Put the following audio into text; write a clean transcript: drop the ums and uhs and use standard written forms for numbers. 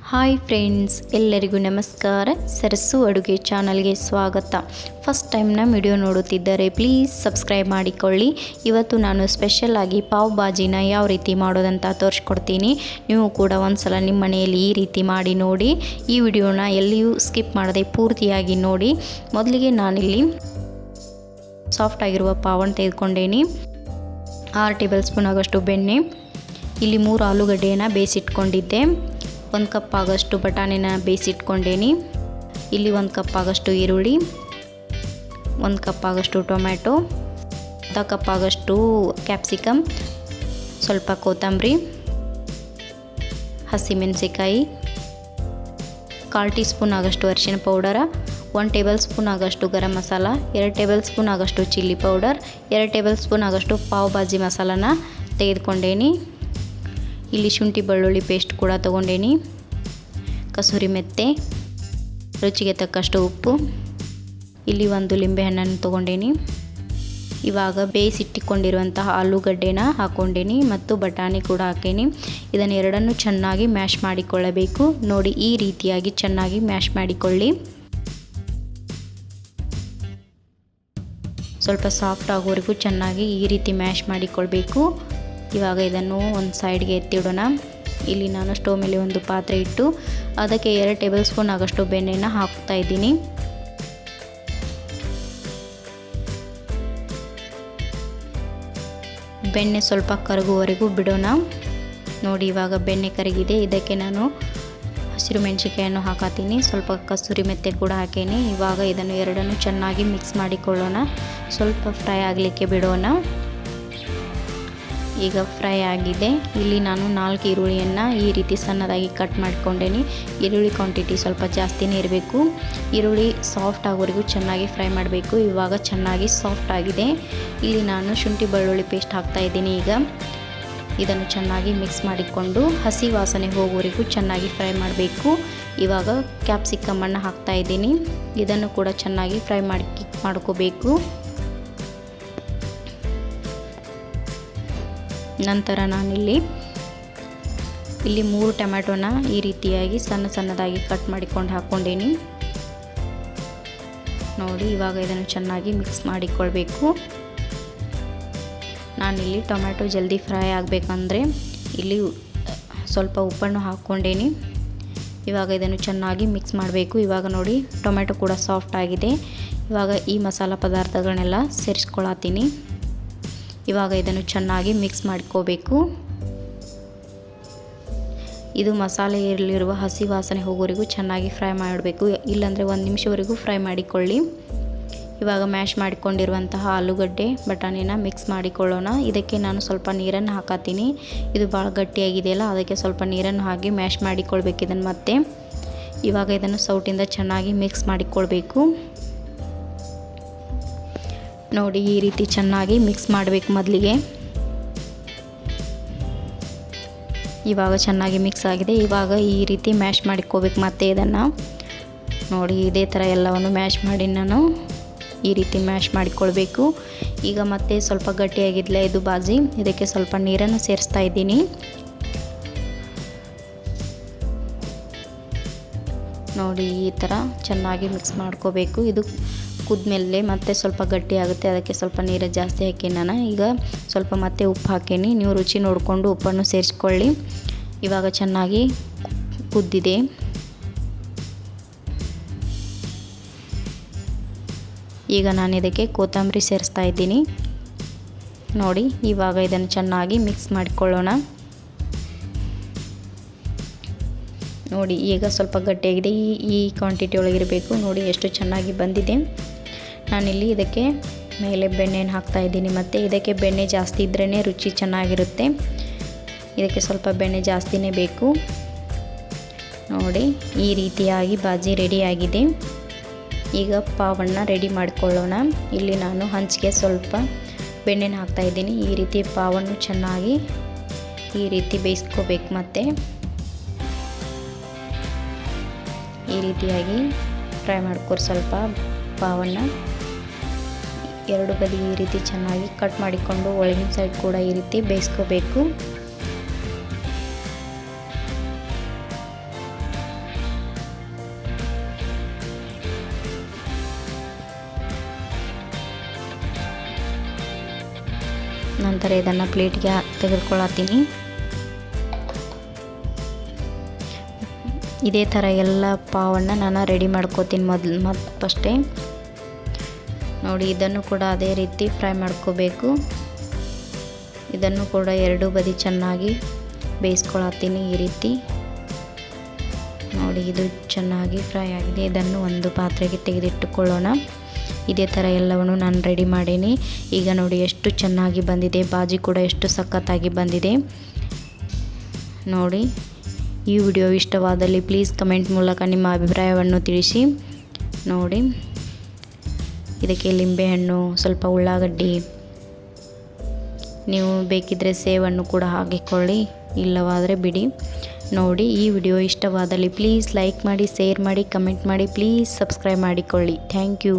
Hi friends, ಎಲ್ಲರಿಗೂ ನಮಸ್ಕಾರ. ಸರಸು ಅಡುಗೆ ಚಾನಲ್ಗೆ ಸ್ವಾಗತ. ಫಸ್ಟ್ ಟೈಮ್ ನಮ್ಮ ವಿಡಿಯೋ ನೋಡುತ್ತಿದ್ದರೆ ಪ್ಲೀಸ್ ಸಬ್ಸ್ಕ್ರೈಬ್ ಮಾಡಿಕೊಳ್ಳಿ. ಇವತ್ತು ನಾನು ಸ್ಪೆಷಲ್ ಆಗಿ ಪಾವ್ ಭಾಜಿನ ಯಾವ ರೀತಿ ಮಾಡೋದಂತ ತೋರಿಸ್ಕೊಡ್ತೀನಿ. ನೀವು ಕೂಡ ಒಂದ್ಸಲ ನಿಮ್ಮ ಮನೆಯಲ್ಲಿ ಈ ರೀತಿ ಮಾಡಿ ನೋಡಿ. ಈ ವಿಡಿಯೋನ ಎಲ್ಲಿಯೂ ಸ್ಕಿಪ್ ಮಾಡದೆ ಪೂರ್ತಿಯಾಗಿ ನೋಡಿ. ಮೊದಲಿಗೆ ನಾನಿಲ್ಲಿ ಸಾಫ್ಟ್ ಆಗಿರುವ ಪಾವನ್ನು ತೆಗೆದುಕೊಂಡೇನಿ. 6 ಟೇಬಲ್ ಸ್ಪೂನ್ ಆಗೋಷ್ಟು ಬೆಣ್ಣೆ, ಇಲ್ಲಿ 3 ಆಲೂಗಡ್ಡೆಯನ್ನು ಬೇಯಿಸಿಟ್ಕೊಂಡಿದ್ದೆ, 1 ಕಪ್ ಆಗಷ್ಟು ಬಟಾಣಿನ ಬೇಯಿಸಿಟ್ಕೊಂಡೇನಿ, ಇಲ್ಲಿ 1 ಕಪ್ ಆಗಷ್ಟು ಈರುಳ್ಳಿ, 1 ಕಪ್ ಆಗಷ್ಟು ಟೊಮ್ಯಾಟೊ, ಅರ್ಧ ಕಪ್ ಆಗಷ್ಟು ಕ್ಯಾಪ್ಸಿಕಮ್, ಸ್ವಲ್ಪ ಕೊತ್ತಂಬರಿ, ಹಸಿಮೆಣಸಿಕಾಯಿ, 1/4 ಟೀ ಸ್ಪೂನ್ ಆಗಷ್ಟು ಅರಿಶಿನ ಪೌಡರ, 1 ಟೇಬಲ್ ಸ್ಪೂನ್ ಆಗಷ್ಟು ಗರಂ ಮಸಾಲ, 2 ಟೇಬಲ್ ಸ್ಪೂನ್ ಆಗಷ್ಟು ಚಿಲ್ಲಿ ಪೌಡರ್, 2 ಟೇಬಲ್ ಸ್ಪೂನ್ ಆಗಷ್ಟು ಪಾವ್ ಭಾಜಿ ಮಸಾಲನ ತೆಗೆದುಕೊಂಡೇನಿ. ಇಲ್ಲಿ ಶುಂಠಿ ಬೆಳ್ಳುಳ್ಳಿ ಪೇಸ್ಟ್ ಕೂಡ ತೊಗೊಂಡೇನಿ, ಕಸೂರಿ ಮೆಂತೆ, ರುಚಿಗೆ ತಕ್ಕಷ್ಟು ಉಪ್ಪು, ಇಲ್ಲಿ 1 ಲಿಂಬೆಹಣ್ಣನ್ನು ತೊಗೊಂಡೇನಿ. ಇವಾಗ ಬೇಯಿಸಿಟ್ಟಿಕೊಂಡಿರುವಂತಹ ಆಲೂಗಡ್ಡೆನ ಹಾಕ್ಕೊಂಡೇನಿ ಮತ್ತು ಬಟಾಣಿ ಕೂಡ ಹಾಕೇನಿ. ಇದನ್ನು ಎರಡನ್ನೂ ಚೆನ್ನಾಗಿ ಮ್ಯಾಶ್ ಮಾಡಿಕೊಳ್ಳಬೇಕು. ನೋಡಿ, ಈ ರೀತಿಯಾಗಿ ಚೆನ್ನಾಗಿ ಮ್ಯಾಶ್ ಮಾಡಿಕೊಳ್ಳಿ. ಸ್ವಲ್ಪ ಸಾಫ್ಟ್ ಆಗೋವರೆಗೂ ಚೆನ್ನಾಗಿ ಈ ರೀತಿ ಮ್ಯಾಶ್ ಮಾಡಿಕೊಳ್ಬೇಕು. ಇವಾಗ ಇದನ್ನು ಒಂದು ಸೈಡ್ಗೆ ಎತ್ತಿಡೋಣ. ಇಲ್ಲಿ ನಾನು ಸ್ಟವ್ ಮೇಲೆ ಒಂದು ಪಾತ್ರೆ ಇಟ್ಟು ಅದಕ್ಕೆ 2 ಟೇಬಲ್ ಸ್ಪೂನ್ ಆಗಷ್ಟು ಬೆಣ್ಣೆನ ಹಾಕ್ತಾ ಇದ್ದೀನಿ. ಬೆಣ್ಣೆ ಸ್ವಲ್ಪ ಕರಗುವವರೆಗೂ ಬಿಡೋಣ. ನೋಡಿ, ಇವಾಗ ಬೆಣ್ಣೆ ಕರಗಿದೆ. ಇದಕ್ಕೆ ನಾನು ಹಸಿರು ಮೆಣಸಿನಕಾಯನ್ನು ಹಾಕತ್ತೀನಿ, ಸ್ವಲ್ಪ ಕಸೂರಿ ಮೆಂತೆ ಕೂಡ ಹಾಕೇನಿ. ಇವಾಗ ಇದನ್ನು ಎರಡನ್ನು ಚೆನ್ನಾಗಿ ಮಿಕ್ಸ್ ಮಾಡಿಕೊಳ್ಳೋಣ. ಸ್ವಲ್ಪ ಫ್ರೈ ಆಗಲಿಕ್ಕೆ ಬಿಡೋಣ. ಈಗ ಫ್ರೈ ಆಗಿದೆ. ಇಲ್ಲಿ ನಾನು 4 ಈರುಳ್ಳಿಯನ್ನು ಈ ರೀತಿ ಸಣ್ಣದಾಗಿ ಕಟ್ ಮಾಡ್ಕೊಂಡೇನಿ. ಈರುಳ್ಳಿ ಕ್ವಾಂಟಿಟಿ ಸ್ವಲ್ಪ ಜಾಸ್ತಿನೇ ಇರಬೇಕು. ಈರುಳ್ಳಿ ಸಾಫ್ಟ್ ಆಗೋವರೆಗೂ ಚೆನ್ನಾಗಿ ಫ್ರೈ ಮಾಡಬೇಕು. ಇವಾಗ ಚೆನ್ನಾಗಿ ಸಾಫ್ಟ್ ಆಗಿದೆ. ಇಲ್ಲಿ ನಾನು ಶುಂಠಿ ಬೆಳ್ಳುಳ್ಳಿ ಪೇಸ್ಟ್ ಹಾಕ್ತಾ ಇದ್ದೀನಿ. ಈಗ ಇದನ್ನು ಚೆನ್ನಾಗಿ ಮಿಕ್ಸ್ ಮಾಡಿಕೊಂಡು ಹಸಿ ವಾಸನೆ ಹೋಗೋವರೆಗೂ ಚೆನ್ನಾಗಿ ಫ್ರೈ ಮಾಡಬೇಕು. ಇವಾಗ ಕ್ಯಾಪ್ಸಿಕಮನ್ನು ಹಾಕ್ತಾ ಇದ್ದೀನಿ. ಇದನ್ನು ಕೂಡ ಚೆನ್ನಾಗಿ ಫ್ರೈ ಮಾಡ್ಕೋಬೇಕು. ನಂತರ ನಾನಿಲ್ಲಿ 3 ಟೊಮ್ಯಾಟೊನ ಈ ರೀತಿಯಾಗಿ ಸಣ್ಣದಾಗಿ ಕಟ್ ಮಾಡಿಕೊಂಡು ಹಾಕ್ಕೊಂಡೇನಿ. ನೋಡಿ, ಇವಾಗ ಇದನ್ನು ಚೆನ್ನಾಗಿ ಮಿಕ್ಸ್ ಮಾಡಿಕೊಳ್ಬೇಕು. ನಾನಿಲ್ಲಿ ಟೊಮ್ಯಾಟೊ ಜಲ್ದಿ ಫ್ರೈ ಆಗಬೇಕಂದ್ರೆ ಇಲ್ಲಿ ಸ್ವಲ್ಪ ಉಪ್ಪನ್ನು ಹಾಕ್ಕೊಂಡೇನಿ. ಇವಾಗ ಇದನ್ನು ಚೆನ್ನಾಗಿ ಮಿಕ್ಸ್ ಮಾಡಬೇಕು. ಇವಾಗ ನೋಡಿ, ಟೊಮ್ಯಾಟೊ ಕೂಡ ಸಾಫ್ಟ್ ಆಗಿದೆ. ಇವಾಗ ಈ ಮಸಾಲ ಪದಾರ್ಥಗಳನ್ನೆಲ್ಲ ಸೇರಿಸ್ಕೊಳತ್ತೀನಿ. ಇವಾಗ ಇದನ್ನು ಚೆನ್ನಾಗಿ ಮಿಕ್ಸ್ ಮಾಡ್ಕೋಬೇಕು. ಇದು ಮಸಾಲೆಯಲ್ಲಿರುವ ಹಸಿ ವಾಸನೆ ಹೋಗೋವರೆಗೂ ಚೆನ್ನಾಗಿ ಫ್ರೈ ಮಾಡಬೇಕು. ಇಲ್ಲಾಂದರೆ 1 ನಿಮಿಷವರೆಗೂ ಫ್ರೈ ಮಾಡಿಕೊಳ್ಳಿ. ಇವಾಗ ಮ್ಯಾಶ್ ಮಾಡಿಕೊಂಡಿರುವಂತಹ ಆಲೂಗಡ್ಡೆ ಬಟಾಣಿನ ಮಿಕ್ಸ್ ಮಾಡಿಕೊಳ್ಳೋಣ. ಇದಕ್ಕೆ ನಾನು ಸ್ವಲ್ಪ ನೀರನ್ನು ಹಾಕತ್ತೀನಿ. ಇದು ಭಾಳ ಗಟ್ಟಿಯಾಗಿದೆಯಲ್ಲ, ಅದಕ್ಕೆ ಸ್ವಲ್ಪ ನೀರನ್ನು ಹಾಕಿ ಮ್ಯಾಶ್ ಮಾಡಿಕೊಳ್ಬೇಕು ಇದನ್ನು ಮತ್ತೆ. ಇವಾಗ ಇದನ್ನು ಸೌಟಿಂದ ಚೆನ್ನಾಗಿ ಮಿಕ್ಸ್ ಮಾಡಿಕೊಳ್ಬೇಕು. ನೋಡಿ, ಈ ರೀತಿ ಚೆನ್ನಾಗಿ ಮಿಕ್ಸ್ ಮಾಡಬೇಕು ಮೊದಲಿಗೆ. ಇವಾಗ ಚೆನ್ನಾಗಿ ಮಿಕ್ಸ್ ಆಗಿದೆ. ಇವಾಗ ಈ ರೀತಿ ಮ್ಯಾಶ್ ಮಾಡಿಕೋಬೇಕು ಮತ್ತೆ ಇದನ್ನು. ನೋಡಿ, ಇದೇ ಥರ ಎಲ್ಲವನ್ನು ಮ್ಯಾಶ್ ಮಾಡಿ ನಾನು ಈ ರೀತಿ ಮ್ಯಾಶ್ ಮಾಡಿಕೊಳ್ಬೇಕು. ಈಗ ಮತ್ತೆ ಸ್ವಲ್ಪ ಗಟ್ಟಿಯಾಗಿದ್ಲೆ ಇದು ಬಾಜಿ, ಇದಕ್ಕೆ ಸ್ವಲ್ಪ ನೀರನ್ನು ಸೇರಿಸ್ತಾ ಇದ್ದೀನಿ. ನೋಡಿ, ಈ ಥರ ಚೆನ್ನಾಗಿ ಮಿಕ್ಸ್ ಮಾಡ್ಕೋಬೇಕು. ಇದು ಕುದ್ಮೇಲೆ ಮತ್ತೆ ಸ್ವಲ್ಪ ಗಟ್ಟಿ ಆಗುತ್ತೆ, ಅದಕ್ಕೆ ಸ್ವಲ್ಪ ನೀರು ಜಾಸ್ತಿ ಹಾಕಿ ನಾನು ಈಗ ಸ್ವಲ್ಪ ಮತ್ತೆ ಉಪ್ಪು ಹಾಕೀನಿ. ನೀವು ರುಚಿ ನೋಡಿಕೊಂಡು ಉಪ್ಪನ್ನು ಸೇರಿಸ್ಕೊಳ್ಳಿ. ಇವಾಗ ಚೆನ್ನಾಗಿ ಕುದ್ದಿದೆ. ಈಗ ನಾನು ಇದಕ್ಕೆ ಕೊತ್ತಂಬರಿ ಸೇರಿಸ್ತಾ ಇದ್ದೀನಿ. ನೋಡಿ, ಇವಾಗ ಇದನ್ನು ಚೆನ್ನಾಗಿ ಮಿಕ್ಸ್ ಮಾಡಿಕೊಳ್ಳೋಣ. ನೋಡಿ, ಈಗ ಸ್ವಲ್ಪ ಗಟ್ಟಿಯಾಗಿದೆ. ಈ ಕ್ವಾಂಟಿಟಿ ಒಳಗಿರಬೇಕು. ನೋಡಿ ಎಷ್ಟು ಚೆನ್ನಾಗಿ ಬಂದಿದೆ. ನಾನಿಲ್ಲಿ ಇದಕ್ಕೆ ಮೇಲೆ ಬೆಣ್ಣೆನ ಹಾಕ್ತಾ ಇದ್ದೀನಿ. ಮತ್ತು ಇದಕ್ಕೆ ಬೆಣ್ಣೆ ಜಾಸ್ತಿ ಇದ್ರೇ ರುಚಿ ಚೆನ್ನಾಗಿರುತ್ತೆ. ಇದಕ್ಕೆ ಸ್ವಲ್ಪ ಬೆಣ್ಣೆ ಜಾಸ್ತಿನೇ ಬೇಕು. ನೋಡಿ, ಈ ರೀತಿಯಾಗಿ ಬಾಜಿ ರೆಡಿಯಾಗಿದೆ. ಈಗ ಪಾವನ್ನು ರೆಡಿ ಮಾಡಿಕೊಳ್ಳೋಣ. ಇಲ್ಲಿ ನಾನು ಹಂಚಿಗೆ ಸ್ವಲ್ಪ ಬೆಣ್ಣೆನ ಹಾಕ್ತಾ ಇದ್ದೀನಿ. ಈ ರೀತಿ ಪಾವನ್ನು ಚೆನ್ನಾಗಿ ಈ ರೀತಿ ಬೇಯಿಸ್ಕೋಬೇಕು. ಮತ್ತು ಈ ರೀತಿಯಾಗಿ ಫ್ರೈ ಮಾಡ್ಕೊರಿ ಸ್ವಲ್ಪ ಪಾವನ್ನು. ಎರಡು ಬದಿ ಈ ರೀತಿ ಚೆನ್ನಾಗಿ ಕಟ್ ಮಾಡಿಕೊಂಡು ಒಳಗಿನ ಸೈಡ್ ಕೂಡ ಈ ರೀತಿ ಬೇಯಿಸ್ಕೋಬೇಕು. ನಂತರ ಇದನ್ನು ಪ್ಲೇಟ್ಗೆ ತೆಗೆದುಕೊಳ್ಳತ್ತೀನಿ. ಇದೇ ಥರ ಎಲ್ಲ ಪಾವನ್ನು ನಾನು ರೆಡಿ ಮಾಡ್ಕೋತೀನಿ ಮತ್ತು ಫಸ್ಟೇ ನೋಡಿ. ಇದನ್ನು ಕೂಡ ಅದೇ ರೀತಿ ಫ್ರೈ ಮಾಡ್ಕೋಬೇಕು. ಇದನ್ನು ಕೂಡ ಎರಡು ಬದಿ ಚೆನ್ನಾಗಿ ಬೇಯಿಸ್ಕೊಳತ್ತೀನಿ ಈ ರೀತಿ ನೋಡಿ. ಇದು ಚೆನ್ನಾಗಿ ಫ್ರೈ ಆಗಿದೆ. ಇದನ್ನು ಒಂದು ಪಾತ್ರೆಗೆ ತೆಗೆದಿಟ್ಟುಕೊಳ್ಳೋಣ. ಇದೇ ಥರ ಎಲ್ಲವನ್ನು ನಾನು ರೆಡಿ ಮಾಡೀನಿ. ಈಗ ನೋಡಿ ಎಷ್ಟು ಚೆನ್ನಾಗಿ ಬಂದಿದೆ. ಬಾಜಿ ಕೂಡ ಎಷ್ಟು ಸಖತ್ತಾಗಿ ಬಂದಿದೆ ನೋಡಿ. ಈ ವಿಡಿಯೋ ಇಷ್ಟವಾದಲ್ಲಿ ಪ್ಲೀಸ್ ಕಮೆಂಟ್ ಮೂಲಕ ನಿಮ್ಮ ಅಭಿಪ್ರಾಯವನ್ನು ತಿಳಿಸಿ ನೋಡಿ. ಇದಕ್ಕೆ ಲಿಂಬೆಹಣ್ಣು, ಸ್ವಲ್ಪ ಉಳ್ಳಾಗಡ್ಡಿ, ನೀವು ಬೇಕಿದ್ದರೆ ಸೇವನ್ನು ಕೂಡ ಹಾಕಿಕೊಳ್ಳಿ, ಇಲ್ಲವಾದರೆ ಬಿಡಿ ನೋಡಿ. ಈ ವಿಡಿಯೋ ಇಷ್ಟವಾದಲ್ಲಿ ಪ್ಲೀಸ್ ಲೈಕ್ ಮಾಡಿ, ಶೇರ್ ಮಾಡಿ, ಕಮೆಂಟ್ ಮಾಡಿ, ಪ್ಲೀಸ್ ಸಬ್ಸ್ಕ್ರೈಬ್ ಮಾಡಿಕೊಳ್ಳಿ. Thank you.